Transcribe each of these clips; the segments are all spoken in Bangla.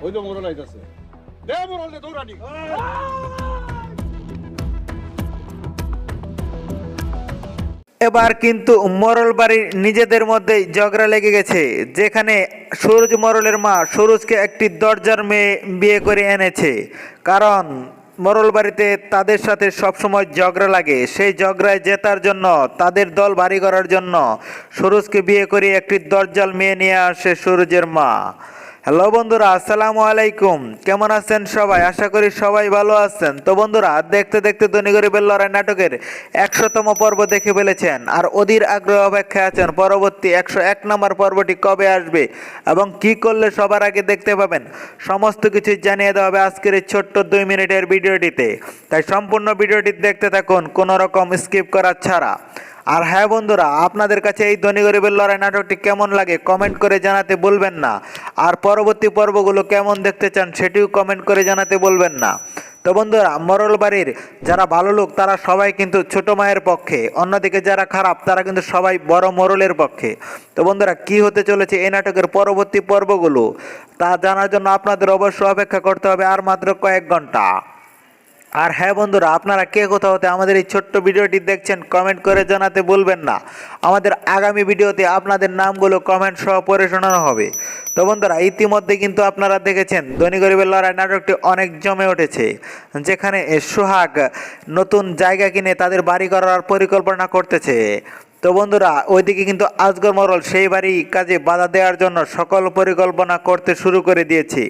ওই তো মোরল আইতাছে। দে মোরল দে দৌড়ানি। এবার কিন্তু মোরল বাড়ির নিজেদের মধ্যেই ঝগড়া লেগে গেছে, যেখানে সুরজ মোরলের মা সুরজকে একটি দরজার মেয়ে বিয়ে করে এনেছে। কারণ মোরল বাড়িতে তাদের সাথে সবসময় ঝগড়া লাগে, সেই ঝগড়ায় জেতার জন্য তাদের দল ভারী করার জন্য সুরজকে বিয়ে করে একটি দরজাল মেয়ে নিয়ে আসে সুরজের মা। হ্যালো বন্ধুরা, আসসালামু আলাইকুম। কেমন আছেন সবাই? আশা করি সবাই ভালো আছেন। তো বন্ধুরা, দেখতে দেখতে ধনী গরিবের লড়াই নাটকের 100তম পর্ব দেখে ফেলেছেন, আর অধীর আগ্রহ অপেক্ষায় আছেন পরবর্তী 101 নম্বর পর্বটি কবে আসবে এবং কি করলে সবার আগে দেখতে পাবেন। সমস্ত কিছু জানিয়ে দেওয়া হবে আজকের এই ছোট্ট 2 মিনিটের ভিডিওটিতে। তাই সম্পূর্ণ ভিডিওটি দেখতে থাকুন, কোনো রকম স্কিপ করা ছাড়া। আর হ্যাঁ বন্ধুরা, আপনাদের কাছে এই ধনী গরিবের লড়াই নাটকটি কেমন লাগে কমেন্ট করে জানাতে বলবেন না। আর পরবর্তী পর্বগুলো কেমন দেখতে চান সেটিও কমেন্ট করে জানাতে বলবেন না। তো বন্ধুরা, মোরল বাড়ির যারা ভালো লোক তারা সবাই কিন্তু ছোট মায়ের পক্ষে, অন্যদিকে যারা খারাপ তারা কিন্তু সবাই বড় মোরলের পক্ষে। তো বন্ধুরা, কি হতে চলেছে এই নাটকের পরবর্তী পর্বগুলো তা জানার জন্য আপনাদের অবশ্যই অপেক্ষা করতে হবে আর মাত্র কয়েক ঘন্টা। আর হ্যাঁ বন্ধুরা, আপনারা কে কোথাও হতে আমাদের এই ছোট্ট ভিডিওটি দেখছেন কমেন্ট করে জানাতে ভুলবেন না। আমাদের আগামী ভিডিওতে আপনাদের নামগুলো কমেন্ট সহ পড়ে শোনানো হবে। তো বন্ধুরা, ইতিমধ্যে কিন্তু আপনারা দেখেছেন ধনী গরিবের লড়াই নাটকটি অনেক জমে উঠেছে, যেখানে সোহাগ নতুন জায়গা কিনে তাদের বাড়ি করার পরিকল্পনা করতেছে। তো বন্ধুরা, ওইদিকে কিন্তু আজগর মোরল সেই বাড়ি কাজে বাধা দেওয়ার জন্য সকল পরিকল্পনা করতে শুরু করে দিয়েছে।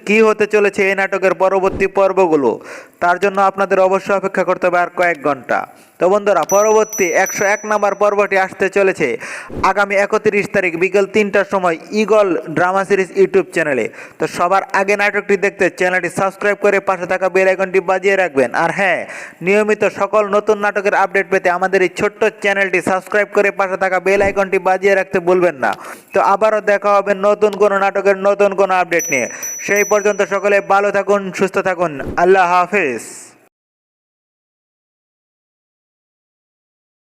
কি হতে চলেছে এই নাটকের পরবর্তী পর্বগুলো তার জন্য আপনাদের অবশ্যই অপেক্ষা করতে হবে আর কয়েক ঘন্টা। তো বন্ধুরা, পরবর্তী 101 নম্বর পর্বটি আসতে চলেছে আগামী 31 তারিখ বিকেল 3টার সময় ইগল ড্রামা সিরিজ ইউটিউব চ্যানেলে। তো সবার আগে নাটকটি দেখতে চ্যানেলটি সাবস্ক্রাইব করে পাশে থাকা বেল আইকনটি বাজিয়ে রাখবেন। আর হ্যাঁ, নিয়মিত সকল নতুন নাটকের আপডেট পেতে আমাদের এই ছোট্ট চ্যানেলটি সাবস্ক্রাইব করে পাশে থাকা বেল আইকনটি বাজিয়ে রাখতে ভুলবেন না। তো আবারও দেখা হবে নতুন কোনো নাটকের নতুন কোনো আপডেট নিয়ে। সেই পর্যন্ত সকলে ভালো থাকুন, সুস্থ থাকুন। আল্লাহ হাফেজ।